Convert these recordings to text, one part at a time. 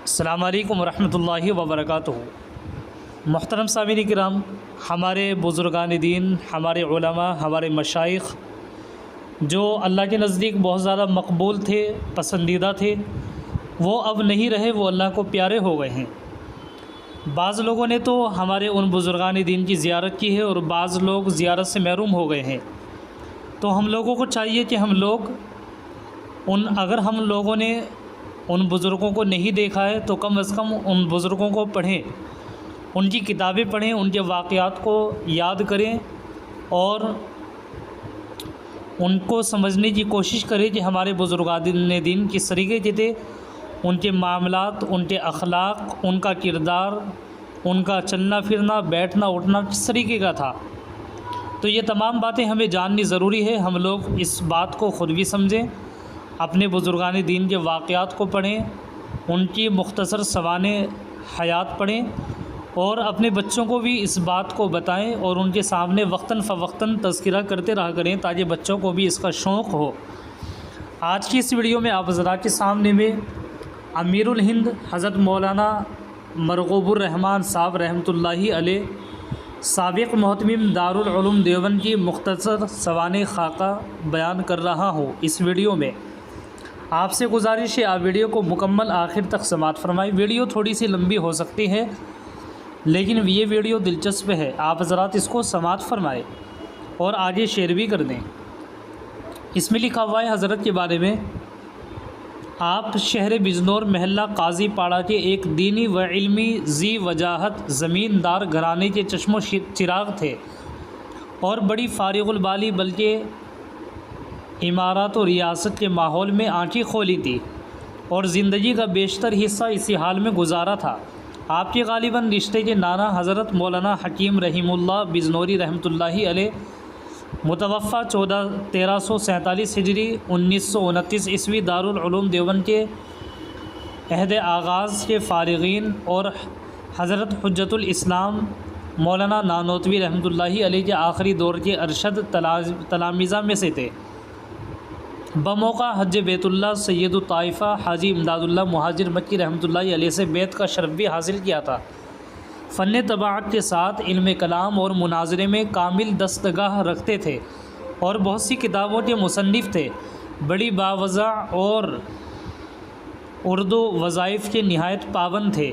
السلام علیکم ورحمۃ اللہ وبرکاتہ۔ محترم سامعین کرام، ہمارے بزرگان دین، ہمارے علماء، ہمارے مشائخ جو اللہ کے نزدیک بہت زیادہ مقبول تھے، پسندیدہ تھے، وہ اب نہیں رہے، وہ اللہ کو پیارے ہو گئے ہیں۔ بعض لوگوں نے تو ہمارے ان بزرگان دین کی زیارت کی ہے اور بعض لوگ زیارت سے محروم ہو گئے ہیں۔ تو ہم لوگوں کو چاہیے کہ ہم لوگ اگر ہم لوگوں نے ان بزرگوں کو نہیں دیکھا ہے تو کم از کم ان بزرگوں کو پڑھیں، ان کی کتابیں پڑھیں، ان کے واقعات کو یاد کریں اور ان کو سمجھنے کی کوشش کریں کہ ہمارے بزرگان دین کس طریقے کے تھے، ان کے معاملات، ان کے اخلاق، ان کا کردار، ان کا چلنا پھرنا، بیٹھنا اٹھنا کس طریقے کا تھا۔ تو یہ تمام باتیں ہمیں جاننی ضروری ہے۔ ہم لوگ اس بات کو خود بھی سمجھیں، اپنے بزرگان دین کے واقعات کو پڑھیں، ان کی مختصر سوانح حیات پڑھیں اور اپنے بچوں کو بھی اس بات کو بتائیں اور ان کے سامنے وقتاً فوقتاً تذکرہ کرتے رہا کریں تاکہ بچوں کو بھی اس کا شوق ہو۔ آج کی اس ویڈیو میں آپ حضرات کے سامنے میں امیر الہند حضرت مولانا مرغوب الرحمن صاحب رحمۃ اللہ علیہ، سابق محتمم دارالعلوم دیوبند کی مختصر سوانح خاکہ بیان کر رہا ہوں۔ اس ویڈیو میں آپ سے گزارش ہے آپ ویڈیو کو مکمل آخر تک سماعت فرمائیں۔ ویڈیو تھوڑی سی لمبی ہو سکتی ہے لیکن یہ ویڈیو دلچسپ ہے، آپ حضرات اس کو سماعت فرمائیں اور آگے شیئر بھی کر دیں۔ اس میں لکھا ہوا ہے حضرت کے بارے میں، آپ شہر بجنور محلہ قاضی پاڑا کے ایک دینی و علمی ذی وجاہت زمیندار گھرانے کے چشم و چراغ تھے اور بڑی فارغ البالی بلکہ امارات و ریاست کے ماحول میں آنکھیں کھولی تھی اور زندگی کا بیشتر حصہ اسی حال میں گزارا تھا۔ آپ کے غالباً رشتے کے نانا حضرت مولانا حکیم رحیم اللہ بجنوری رحمۃ اللہ علیہ متوفہ 1347 ہجری 1929 عیسوی دارالعلوم دیوبند کے عہد آغاز کے فارغین اور حضرت حجت الاسلام مولانا نانوتوی رحمۃ اللہ علیہ کے آخری دور کے ارشد تلامذہ میں سے تھے۔ بموقع حج بیت اللہ سید الطائفہ حاجی امداد اللہ مہاجر مکی رحمۃ اللہ علیہ سے بیعت کا شرف بھی حاصل کیا تھا۔ فن طباعت کے ساتھ علم کلام اور مناظرے میں کامل دستگاہ رکھتے تھے اور بہت سی کتابوں کے مصنف تھے۔ بڑی باوضع اور اردو وظائف کے نہایت پابند تھے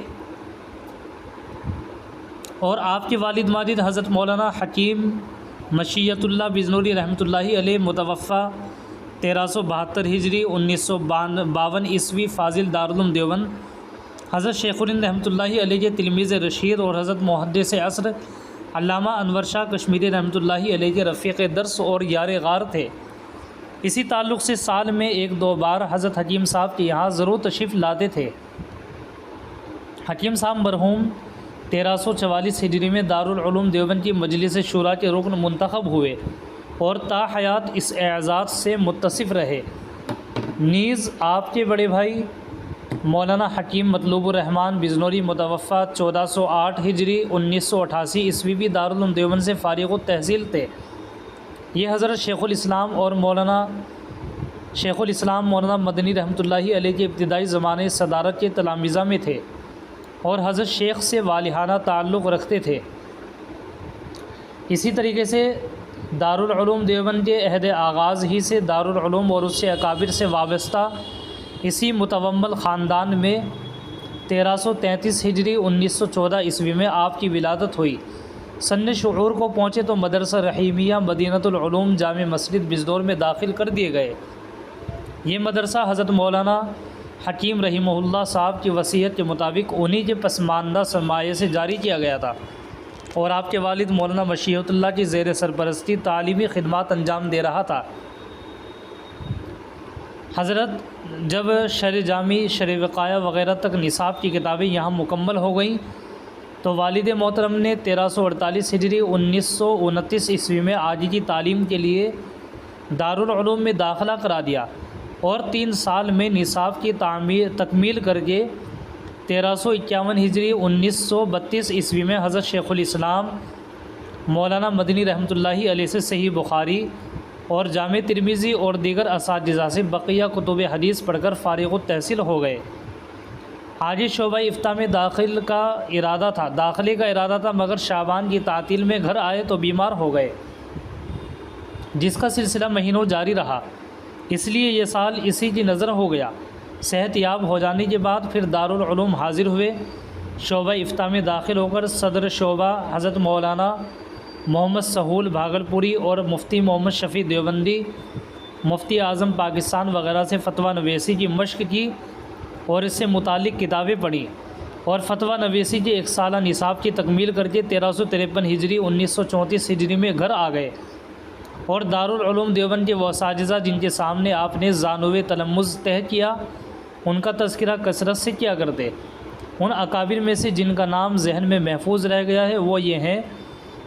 اور آپ کے والد ماجد حضرت مولانا حکیم مشیت اللہ بجنوری رحمۃ اللہ علیہ متوفہ 1372 ہجری 1952 عیسوی فاضل دارالعلوم دیوبند حضرت شیخ الہند رحمۃ اللہ علیہ کے تلمیذ رشید اور حضرت محدث عصر علامہ انور شاہ کشمیری رحمۃ اللہ علیہ کے رفیق درس اور یار غار تھے۔ اسی تعلق سے سال میں ایک دو بار حضرت حکیم صاحب کے یہاں ضرور تشریف لاتے تھے۔ حکیم صاحب مرحوم 1344 ہجری میں دارالعلوم دیوبند کی مجلس شورا کے رکن منتخب ہوئے اور تا حیات اس اعزاز سے متصف رہے۔ نیز آپ کے بڑے بھائی مولانا حکیم مطلوب الرحمن بجنوری متوفہ 1408 ہجری 1988 عیسوی بھی دارالعلوم دیوبند سے فارغ التحصیل تھے۔ یہ حضرت شیخ الاسلام مولانا مدنی رحمۃ اللہ علیہ کے ابتدائی زمانے صدارت کے تلامذہ میں تھے اور حضرت شیخ سے والہانہ تعلق رکھتے تھے۔ اسی طریقے سے دارالعلوم دیوبند کے عہد آغاز ہی سے دارالعلوم اور اس سے اکابر سے وابستہ اسی متومل خاندان میں 1333 ہجری 1914 عیسوی میں آپ کی ولادت ہوئی۔ سن شعور کو پہنچے تو مدرسہ رحیمیہ مدینۃ العلوم جامع مسجد بجنور میں داخل کر دیے گئے۔ یہ مدرسہ حضرت مولانا حکیم رحمہ اللہ صاحب کی وصیت کے مطابق انہی کے پسماندہ سرمایے سے جاری کیا گیا تھا اور آپ کے والد مولانا مشیت اللہ کی زیر سرپرستی تعلیمی خدمات انجام دے رہا تھا۔ حضرت جب شرع جامی، شرع وقایہ وغیرہ تک نصاب کی کتابیں یہاں مکمل ہو گئیں تو والد محترم نے 1348 ہجری 1929 عیسوی میں آگے کی تعلیم کے لیے دارالعلوم میں داخلہ کرا دیا اور 3 سال میں نصاب کی تکمیل کر کے 1351 ہجری 1932 عیسوی میں حضرت شیخ الاسلام مولانا مدنی رحمۃ اللہ علیہ سے صحیح بخاری اور جامع ترمذی اور دیگر اساتذہ سے بقیہ کتب حدیث پڑھ کر فارغ التحصیل ہو گئے۔ آج شعبہ افتاء میں داخلے کا ارادہ تھا مگر شعبان کی تعطیل میں گھر آئے تو بیمار ہو گئے، جس کا سلسلہ مہینوں جاری رہا، اس لیے یہ سال اسی کی نظر ہو گیا۔ صحت یاب ہو جانے کے بعد پھر دارالعلوم حاضر ہوئے۔ شعبہ افتاء میں داخل ہو کر صدر شعبہ حضرت مولانا محمد سہول بھاگلپوری اور مفتی محمد شفیع دیوبندی، مفتی اعظم پاکستان وغیرہ سے فتویٰ نویسی کی مشق کی اور اس سے متعلق کتابیں پڑھیں، اور فتویٰ نویسی کے 1 سالہ نصاب کی تکمیل کر کے 1353 ہجری 1934 ہجری میں گھر آ گئے، اور دارالعلوم دیوبند کے وہ اساتذہ جن کے سامنے آپ نے زانوِ تلمذ طے کیا، ان کا تذکرہ کثرت سے کیا کرتے۔ ان اکابر میں سے جن کا نام ذہن میں محفوظ رہ گیا ہے وہ یہ ہیں: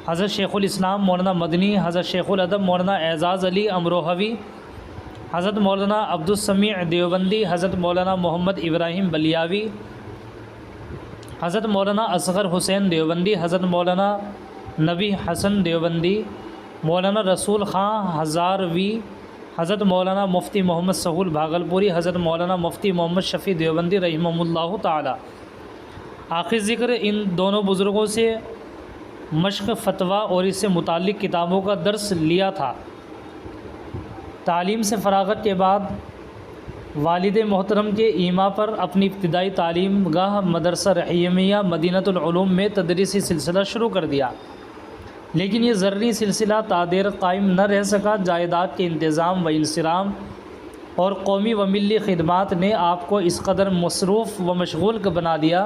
حضرت شیخ الاسلام مولانا مدنی، حضرت شیخ الادب مولانا اعزاز علی امروہوی، حضرت مولانا عبدالسمیع دیوبندی، حضرت مولانا محمد ابراہیم بلیاوی، حضرت مولانا اصغر حسین دیوبندی، حضرت مولانا نبی حسن دیوبندی، مولانا رسول خان ہزاروی، حضرت مولانا مفتی محمد سہول بھاگلپوری، حضرت مولانا مفتی محمد شفیع دیوبندی رحمہ اللہ تعالی۔ آخر ذکر ان دونوں بزرگوں سے مشق فتویٰ اور اس سے متعلق کتابوں کا درس لیا تھا۔ تعلیم سے فراغت کے بعد والد محترم کے ایما پر اپنی ابتدائی تعلیم گاہ مدرسہ رحیمیہ مدینۃ العلوم میں تدریسی سلسلہ شروع کر دیا، لیکن یہ زرعی سلسلہ تا دیر قائم نہ رہ سکا۔ جائیداد کے انتظام و انصرام اور قومی و ملی خدمات نے آپ کو اس قدر مصروف و مشغول بنا دیا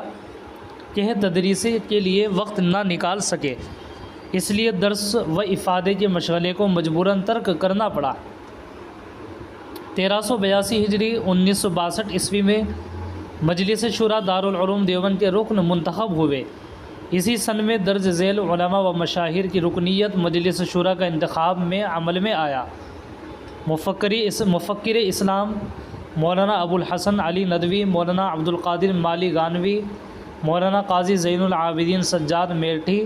کہ تدریس کے لیے وقت نہ نکال سکے، اس لیے درس و افادے کے مشغلے کو مجبوراً ترک کرنا پڑا۔ 1382 ہجری 1962 عیسوی میں مجلس شورا دارالعلوم دیوبند کے رکن منتخب ہوئے۔ اسی سن میں درج ذیل علماء و مشاہیر کی رکنیت مجلس شورا کا انتخاب میں عمل میں آیا۔ مفکر اسلام مولانا ابو الحسن علی ندوی، مولانا عبدالقادر مالی گانوی، مولانا قاضی زین العابدین سجاد میرٹھی،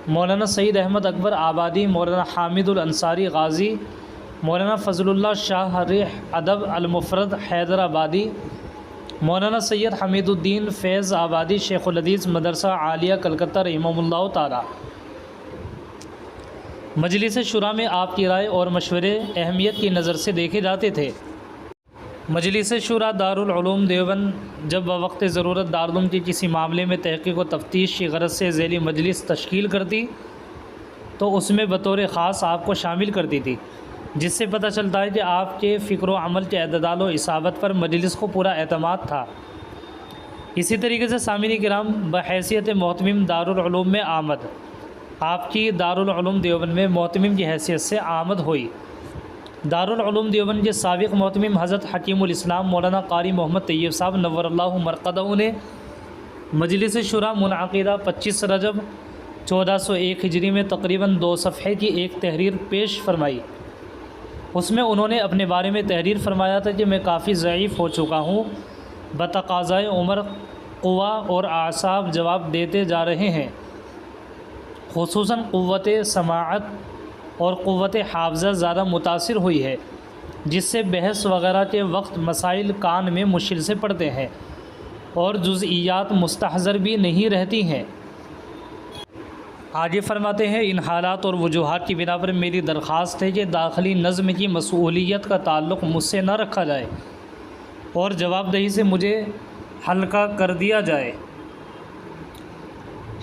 مولانا سعید احمد اکبر آبادی، مولانا حامد الانصاری غازی، مولانا فضل اللہ شاہ ریح ادب المفرد حیدر آبادی، مولانا سید حمید الدین فیض آبادی، شیخ الحدیث مدرسہ عالیہ کلکتہ رحمہ اللہ تعالی۔ مجلس شورا میں آپ کی رائے اور مشورے اہمیت کی نظر سے دیکھے جاتے تھے۔ مجلس شورا دارالعلوم دیوبند جب بوقت ضرورت دارالعلوم کے کسی معاملے میں تحقیق و تفتیش کی غرض سے ذیلی مجلس تشکیل کرتی تو اس میں بطور خاص آپ کو شامل کرتی تھی، جس سے پتہ چلتا ہے کہ آپ کے فکر و عمل کے اعتدال و اصابت پر مجلس کو پورا اعتماد تھا۔ اسی طریقے سے سامعین کرام، بحیثیت محتمم دارالعلوم میں آمد، آپ کی دارالعلوم دیوبند میں محتمم کی حیثیت سے آمد ہوئی۔ دارالعلوم دیوبند کے سابق محتمم حضرت حکیم الاسلام مولانا قاری محمد طیب صاحب نور اللہ مرقدہ نے مجلس شورا منعقدہ 25 رجب 1401 ہجری میں تقریباً 2 صفحے کی ایک تحریر پیش فرمائی۔ اس میں انہوں نے اپنے بارے میں تحریر فرمایا تھا کہ میں کافی ضعیف ہو چکا ہوں، بتقاضائے عمر قوا اور اعصاب جواب دیتے جا رہے ہیں، خصوصاً قوت سماعت اور قوت حافظہ زیادہ متاثر ہوئی ہے، جس سے بحث وغیرہ کے وقت مسائل کان میں مشکل سے پڑتے ہیں اور جزئیات مستحضر بھی نہیں رہتی ہیں۔ آگے فرماتے ہیں، ان حالات اور وجوہات کی بنا پر میری درخواست ہے کہ داخلی نظم کی مسئولیت کا تعلق مجھ سے نہ رکھا جائے اور جواب دہی سے مجھے ہلکا کر دیا جائے۔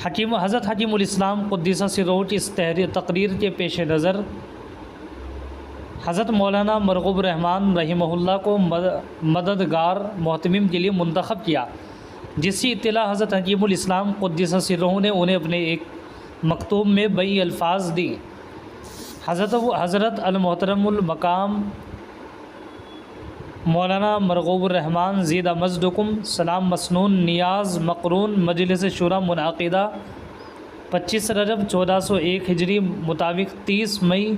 حضرت حکیم الاسلام قدس سرہ کی اس تقریر کے پیش نظر حضرت مولانا مرغوب الرحمن رحمہ اللہ کو مددگار محتمم کے لیے منتخب کیا، جس کی اطلاع حضرت حکیم الاسلام قدس سرہ نے انہیں اپنے ایک مکتوب میں بئی الفاظ دی۔ حضرت المحترم المقام مولانا مرغوب الرحمن زیدہ مزدکم سلام مسنون نیاز مقرون مجلس شورا منعقدہ 25 رجب 1401 ہجری مطابق 30 مئی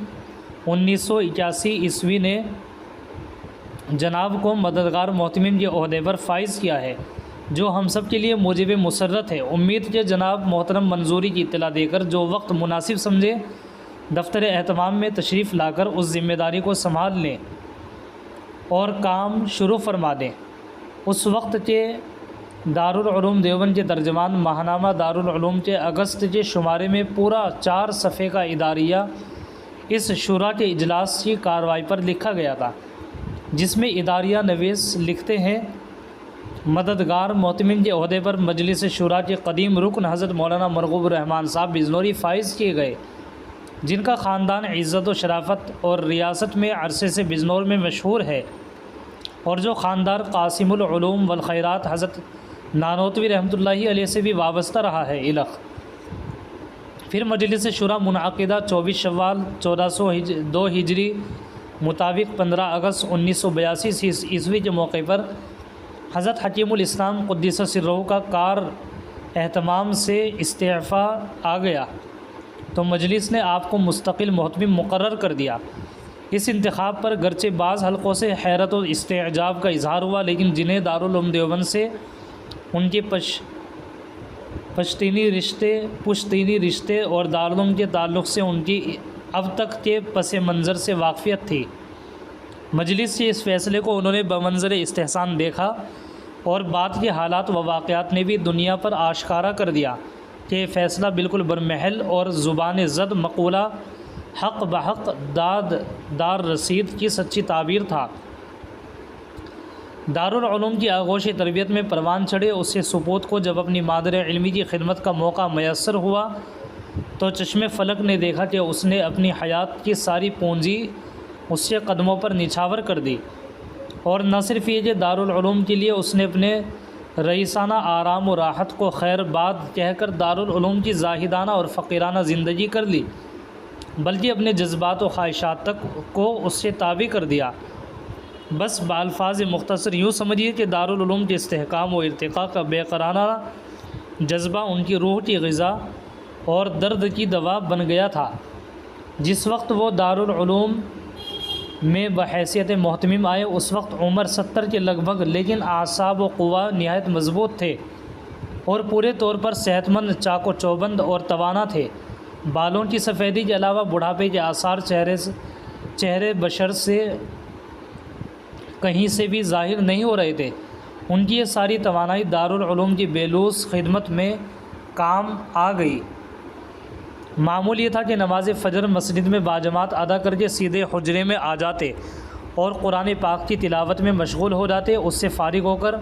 1981 عیسوی نے جناب کو مددگار محتمم کے عہدے پر فائز کیا ہے، جو ہم سب کے لیے موجب مسرت ہے۔ امید کہ جناب محترم منظوری کی اطلاع دے کر جو وقت مناسب سمجھے دفتر اہتمام میں تشریف لا کر اس ذمہ داری کو سنبھال لیں اور کام شروع فرما دیں۔ اس وقت کے دارالعلوم دیوبند کے ترجمان ماہنامہ دارالعلوم کے اگست کے شمارے میں پورا 4 صفحے کا اداریہ اس شورا کے اجلاس کی کارروائی پر لکھا گیا تھا، جس میں اداریہ نویس لکھتے ہیں مددگار معتمن کے عہدے پر مجلس شورا کے قدیم رکن حضرت مولانا مرغوب الرحمن صاحب بجنوری فائز کیے گئے، جن کا خاندان عزت و شرافت اور ریاست میں عرصے سے بجنور میں مشہور ہے، اور جو خاندان قاسم العلوم والخیرات حضرت نانوتوی رحمۃ اللہ علیہ سے بھی وابستہ رہا ہے الخ۔ پھر مجلس شورا منعقدہ 24 شوال 1402 ہجری مطابق 15 اگست 1982 عیسوی کے موقع پر حضرت حکیم الاسلام قدس سرہ کا کار اہتمام سے استعفیٰ آ گیا تو مجلس نے آپ کو مستقل محتمم مقرر کر دیا۔ اس انتخاب پر گرچہ بعض حلقوں سے حیرت و استعجاب کا اظہار ہوا، لیکن جنہیں دارالعلوم دیوبند سے ان کے پشتینی رشتے اور دارالعلوم کے تعلق سے ان کی اب تک کے پس منظر سے واقفیت تھی، مجلس کے اس فیصلے کو انہوں نے بمنظر استحسان دیکھا، اور بعد کے حالات و واقعات نے بھی دنیا پر آشکارا کر دیا کہ یہ فیصلہ بالکل برمحل اور زبان زد مقولہ حق بحق دار رسید کی سچی تعبیر تھا۔ دارالعلوم کی آغوش تربیت میں پروان چڑھے اس سے سپوت کو جب اپنی مادر علمی کی خدمت کا موقع میسر ہوا تو چشم فلک نے دیکھا کہ اس نے اپنی حیات کی ساری پونجی اس کے قدموں پر نچھاور کر دی، اور نہ صرف یہ کہ دارالعلوم کے لیے اس نے اپنے رئیسانہ آرام و راحت کو خیر باد کہہ کر دارالعلوم کی زاہدانہ اور فقیرانہ زندگی کر لی، بلکہ اپنے جذبات و خواہشات تک کو اس سے تابع کر دیا۔ بس بالفاظ مختصر یوں سمجھیے کہ دارالعلوم کے استحکام و ارتقاء کا بے قرارانہ جذبہ ان کی روح کی غذا اور درد کی دوا بن گیا تھا۔ جس وقت وہ دارالعلوم میں بحیثیت محتمم آئے اس وقت عمر 70 کے لگ بھگ، لیکن اعصاب و قوا نہایت مضبوط تھے اور پورے طور پر صحت مند، چاق و چوبند اور توانا تھے۔ بالوں کی سفیدی کے علاوہ بڑھاپے کے آثار چہرے بشر سے کہیں سے بھی ظاہر نہیں ہو رہے تھے۔ ان کی یہ ساری توانائی دارالعلوم کی بیلوس خدمت میں کام آ گئی۔ معمول یہ تھا کہ نماز فجر مسجد میں باجماعت ادا کر کے سیدھے حجرے میں آ جاتے اور قرآن پاک کی تلاوت میں مشغول ہو جاتے، اس سے فارغ ہو کر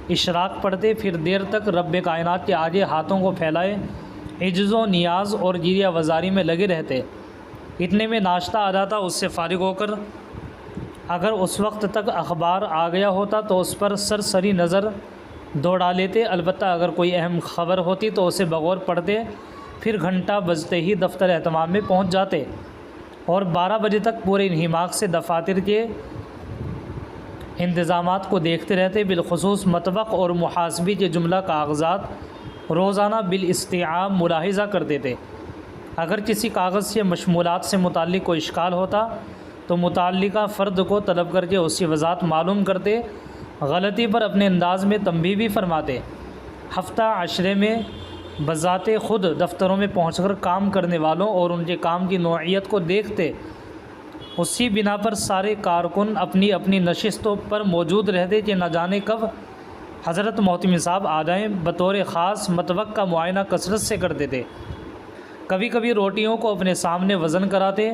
اشراق پڑھتے، پھر دیر تک رب کائنات کے آگے ہاتھوں کو پھیلائے عجز و نیاز اور گریہ وزاری میں لگے رہتے۔ اتنے میں ناشتہ آ جاتا، اس سے فارغ ہو کر اگر اس وقت تک اخبار آ گیا ہوتا تو اس پر سرسری نظر دوڑا لیتے، البتہ اگر کوئی اہم خبر ہوتی تو اسے بغور پڑھتے، پھر گھنٹہ بجتے ہی دفتر اہتمام میں پہنچ جاتے اور 12 بجے تک پورے انہماک سے دفاتر کے انتظامات کو دیکھتے رہتے، بالخصوص مطبخ اور محاسبی کے جملہ کاغذات روزانہ بالاستیعاب ملاحظہ کرتے تھے۔ اگر کسی کاغذ کے مشمولات سے متعلق کوئی اشکال ہوتا تو متعلقہ فرد کو طلب کر کے اس کی وضاحت معلوم کرتے، غلطی پر اپنے انداز میں تنبیہ بھی فرماتے۔ ہفتہ عشرے میں بذات خود دفتروں میں پہنچ کر کام کرنے والوں اور ان کے کام کی نوعیت کو دیکھتے، اسی بنا پر سارے کارکن اپنی اپنی نشستوں پر موجود رہتے کہ نہ جانے کب حضرت محتمم صاحب آ جائیں۔ بطور خاص مطبخ کا معائنہ کثرت سے کرتے تھے، کبھی کبھی روٹیوں کو اپنے سامنے وزن کراتے،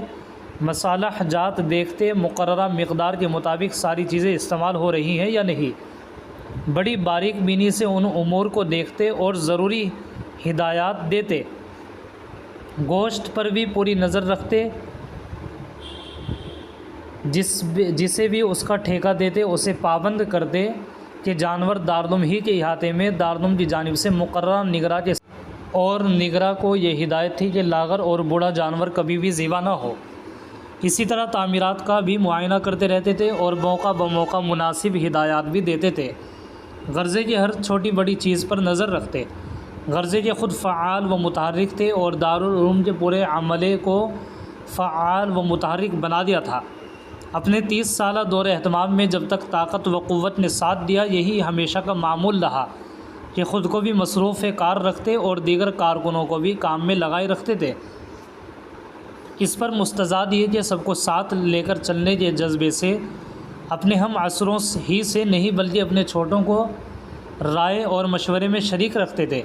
مصالح جات دیکھتے، مقررہ مقدار کے مطابق ساری چیزیں استعمال ہو رہی ہیں یا نہیں، بڑی باریک بینی سے ان امور کو دیکھتے اور ضروری ہدایات دیتے۔ گوشت پر بھی پوری نظر رکھتے، جسے بھی اس کا ٹھیکہ دیتے اسے پابند کرتے کہ جانور دارالعلوم ہی کے احاطے میں دارالعلوم کی جانب سے مقررہ نگراں کے اور نگراں کو یہ ہدایت تھی کہ لاغر اور بوڑھا جانور کبھی بھی ذبح نہ ہو۔ اسی طرح تعمیرات کا بھی معائنہ کرتے رہتے تھے اور موقع بموقع مناسب ہدایات بھی دیتے تھے۔ غرضے کی ہر چھوٹی بڑی چیز پر نظر رکھتے، غرضے کے خود فعال و متحرک تھے اور دارالعلوم کے پورے عملے کو فعال و متحرک بنا دیا تھا۔ اپنے 30 سالہ دور اہتمام میں جب تک طاقت و قوت نے ساتھ دیا، یہی ہمیشہ کا معمول رہا کہ خود کو بھی مصروف کار رکھتے اور دیگر کارکنوں کو بھی کام میں لگائے رکھتے تھے۔ اس پر مستزاد یہ کہ سب کو ساتھ لے کر چلنے کے جذبے سے اپنے ہم عصروں ہی سے نہیں بلکہ اپنے چھوٹوں کو رائے اور مشورے میں شریک رکھتے تھے،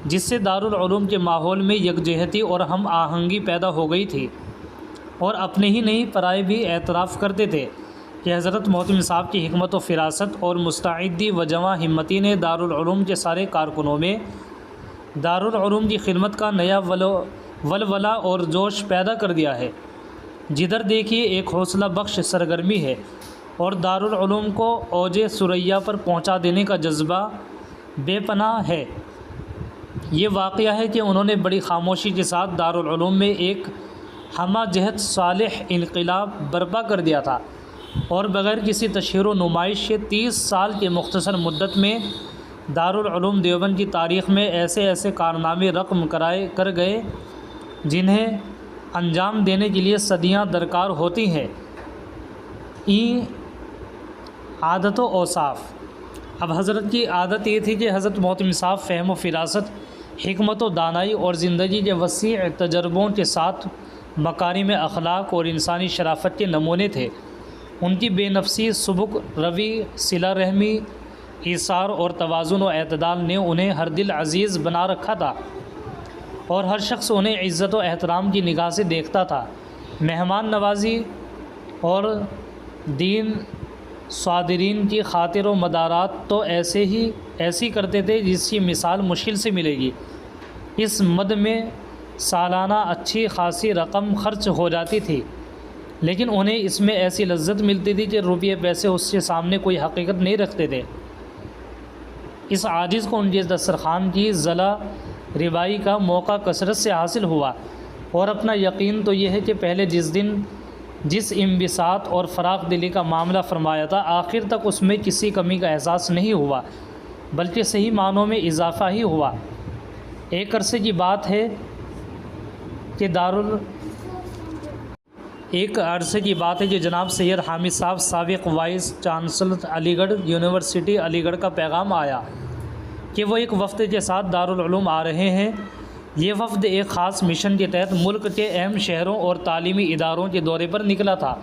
جس سے دارالعلوم کے ماحول میں یکجہتی اور ہم آہنگی پیدا ہو گئی تھی، اور اپنے ہی نہیں پرائے بھی اعتراف کرتے تھے کہ حضرت محتمم صاحب کی حکمت و فراست اور مستعدی و جواں ہمتی نے دارالعلوم کے سارے کارکنوں میں دارالعلوم کی خدمت کا نیا ولولہ اور جوش پیدا کر دیا ہے۔ جدھر دیکھیے ایک حوصلہ بخش سرگرمی ہے اور دارالعلوم کو اوج ثریا پر پہنچا دینے کا جذبہ بے پناہ ہے۔ یہ واقعہ ہے کہ انہوں نے بڑی خاموشی کے ساتھ دارالعلوم میں ایک ہمہ جہت صالح انقلاب برپا کر دیا تھا، اور بغیر کسی تشہیر و نمائش کے 30 سال کے مختصر مدت میں دارالعلوم دیوبند کی تاریخ میں ایسے ایسے کارنامے رقم کر گئے جنہیں انجام دینے کے لیے صدیاں درکار ہوتی ہیں۔ این عادت و اوصاف۔ اب حضرت کی عادت یہ تھی کہ حضرت محتمم صاحب فہم و فراست، حکمت و دانائی اور زندگی کے وسیع تجربوں کے ساتھ مکارم اخلاق اور انسانی شرافت کے نمونے تھے۔ ان کی بے نفسی، سبک روی، صلہ رحمی، ایثار اور توازن و اعتدال نے انہیں ہر دل عزیز بنا رکھا تھا، اور ہر شخص انہیں عزت و احترام کی نگاہ سے دیکھتا تھا۔ مہمان نوازی اور دین صادرین کی خاطر و مدارات تو ایسی کرتے تھے جس کی مثال مشکل سے ملے گی۔ اس مد میں سالانہ اچھی خاصی رقم خرچ ہو جاتی تھی، لیکن انہیں اس میں ایسی لذت ملتی تھی کہ روپیے پیسے اس کے سامنے کوئی حقیقت نہیں رکھتے تھے۔ اس عاجز کو ان کے دسترخوان کی ضلع ربائی کا موقع کثرت سے حاصل ہوا، اور اپنا یقین تو یہ ہے کہ پہلے جس انبساط اور فراخ دلی کا معاملہ فرمایا تھا، آخر تک اس میں کسی کمی کا احساس نہیں ہوا، بلکہ صحیح معنوں میں اضافہ ہی ہوا۔ ایک عرصے کی بات ہے کہ جناب سید حامد صاحب سابق وائس چانسلر علی گڑھ یونیورسٹی علی گڑھ کا پیغام آیا کہ وہ ایک وفد کے ساتھ دارالعلوم آ رہے ہیں۔ یہ وفد ایک خاص مشن کے تحت ملک کے اہم شہروں اور تعلیمی اداروں کے دورے پر نکلا تھا،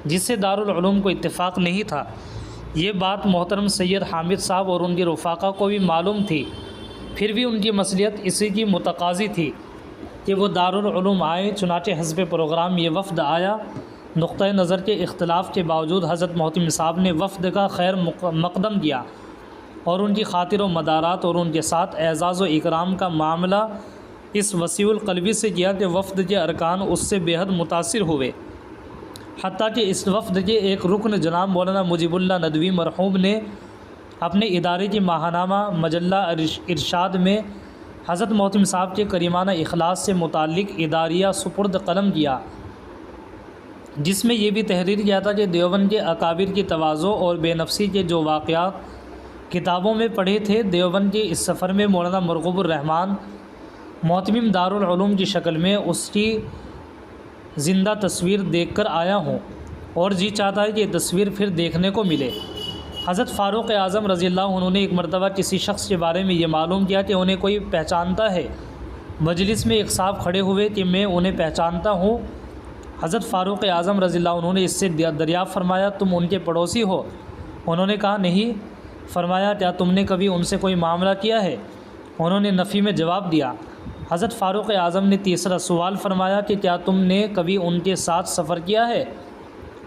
جس سے دارالعلوم کو اتفاق نہیں تھا۔ یہ بات محترم سید حامد صاحب اور ان کے رفاقہ کو بھی معلوم تھی، پھر بھی ان کی مصلحت اسی کی متقاضی تھی کہ وہ دارالعلوم آئیں۔ چنانچہ حسب پروگرام یہ وفد آیا۔ نقطۂ نظر کے اختلاف کے باوجود حضرت محتمم صاحب نے وفد کا خیر مقدم کیا، اور ان کی خاطر و مدارات اور ان کے ساتھ اعزاز و اکرام کا معاملہ اس وسیع القلبی سے کیا کہ وفد کے ارکان اس سے بے حد متاثر ہوئے۔ حتیٰ کہ اس وفد کے ایک رکن جناب مولانا مجیب اللہ ندوی مرحوم نے اپنے ادارے کی ماہنامہ مجلہ ارشاد میں حضرت محتمم صاحب کے کریمانہ اخلاص سے متعلق اداریہ سپرد قلم کیا، جس میں یہ بھی تحریر کیا تھا کہ دیوبند کے اکابر کی تواضع اور بے نفسی کے جو واقعات کتابوں میں پڑھے تھے، دیوبند کے اس سفر میں مولانا مرغوب الرحمن محتمم دارالعلوم کی شکل میں اس کی زندہ تصویر دیکھ کر آیا ہوں، اور جی چاہتا ہے کہ یہ تصویر پھر دیکھنے کو ملے۔ حضرت فاروق اعظم رضی اللہ عنہ نے ایک مرتبہ کسی شخص کے بارے میں یہ معلوم کیا کہ انہیں کوئی پہچانتا ہے۔ مجلس میں ایک صاحب کھڑے ہوئے کہ میں انہیں پہچانتا ہوں۔ حضرت فاروق اعظم رضی اللہ عنہ نے اس سے دریافت فرمایا، تم ان کے پڑوسی ہو؟ انہوں نے کہا نہیں۔ فرمایا، کیا تم نے کبھی ان سے کوئی معاملہ کیا ہے؟ انہوں نے نفی میں جواب دیا۔ حضرت فاروق اعظم نے تیسرا سوال فرمایا کہ کیا تم نے کبھی ان کے ساتھ سفر کیا ہے؟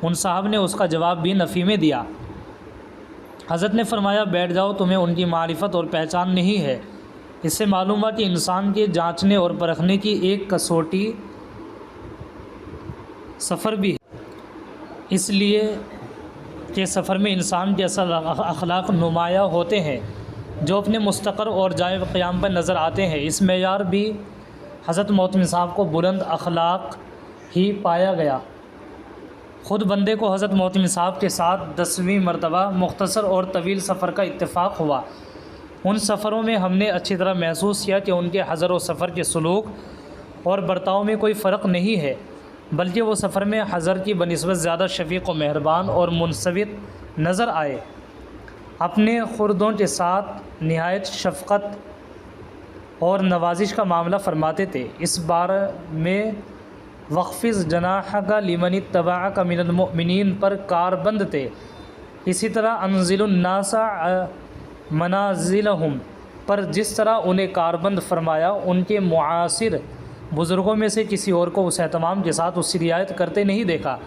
ان صاحب نے اس کا جواب بھی نفی میں دیا۔ حضرت نے فرمایا، بیٹھ جاؤ، تمہیں ان کی معرفت اور پہچان نہیں ہے۔ اس سے معلوم ہوا کہ انسان کے جانچنے اور پرکھنے کی ایک کسوٹی سفر بھی ہے، اس لیے کہ سفر میں انسان کے اصل اخلاق نمایاں ہوتے ہیں جو اپنے مستقر اور جائے قیام پر نظر آتے ہیں۔ اس معیار بھی حضرت محتمم صاحب کو بلند اخلاق ہی پایا گیا۔ خود بندے کو حضرت محتمم صاحب کے ساتھ 10ویں مرتبہ مختصر اور طویل سفر کا اتفاق ہوا۔ ان سفروں میں ہم نے اچھی طرح محسوس کیا کہ ان کے حضر و سفر کے سلوک اور برتاؤ میں کوئی فرق نہیں ہے، بلکہ وہ سفر میں حضر کی بنسبت زیادہ شفیق و مہربان اور منصت نظر آئے۔ اپنے خردوں کے ساتھ نہایت شفقت اور نوازش کا معاملہ فرماتے تھے۔ اس بارے میں وخفض جناحک لمن اتبعک من المؤمنین پر کار بند تھے۔ اسی طرح انزل الناس منازلہم پر جس طرح انہیں کاربند فرمایا، ان کے معاصر بزرگوں میں سے کسی اور کو اس اہتمام کے ساتھ اس کی رعایت کرتے نہیں دیکھا۔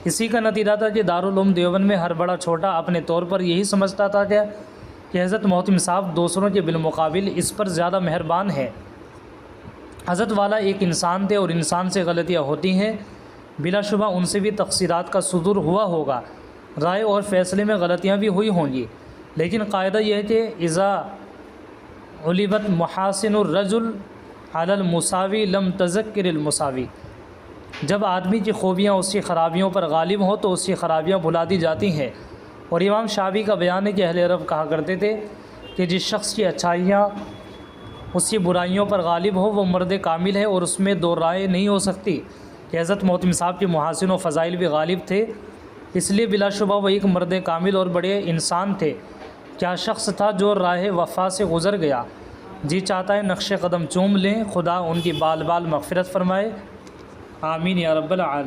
اسی کا نتیجہ تھا کہ دارالعلوم دیوبند میں ہر بڑا چھوٹا اپنے طور پر یہی سمجھتا تھا کہ حضرت محتم صاحب دوسروں کے بالمقابل اس پر زیادہ مہربان ہے۔ حضرت والا ایک انسان تھے اور انسان سے غلطیاں ہوتی ہیں، بلا شبہ ان سے بھی تقصیرات کا صدور ہوا ہوگا، رائے اور فیصلے میں غلطیاں بھی ہوئی ہوں گی، لیکن قاعدہ یہ ہے کہ اذا علبت محاسن الرجل علی المساوی لم تذکر المساوی، جب آدمی کی خوبیاں اس کی خرابیوں پر غالب ہوں تو اس کی خرابیاں بھلا دی جاتی ہیں۔ اور امام شافعی کا بیان ہے کہ اہل عرب کہا کرتے تھے کہ جس شخص کی اچھائیاں اس کی برائیوں پر غالب ہو وہ مرد کامل ہے، اور اس میں دو رائے نہیں ہو سکتی کہ حضرت محتم صاحب کے محاسن و فضائل بھی غالب تھے، اس لیے بلا شبہ وہ ایک مرد کامل اور بڑے انسان تھے۔ کیا شخص تھا جو راہ وفا سے گزر گیا، جی چاہتا ہے نقش قدم چوم لیں، خدا ان کی بال بال مغفرت فرمائے، آمین یا رب العالمین۔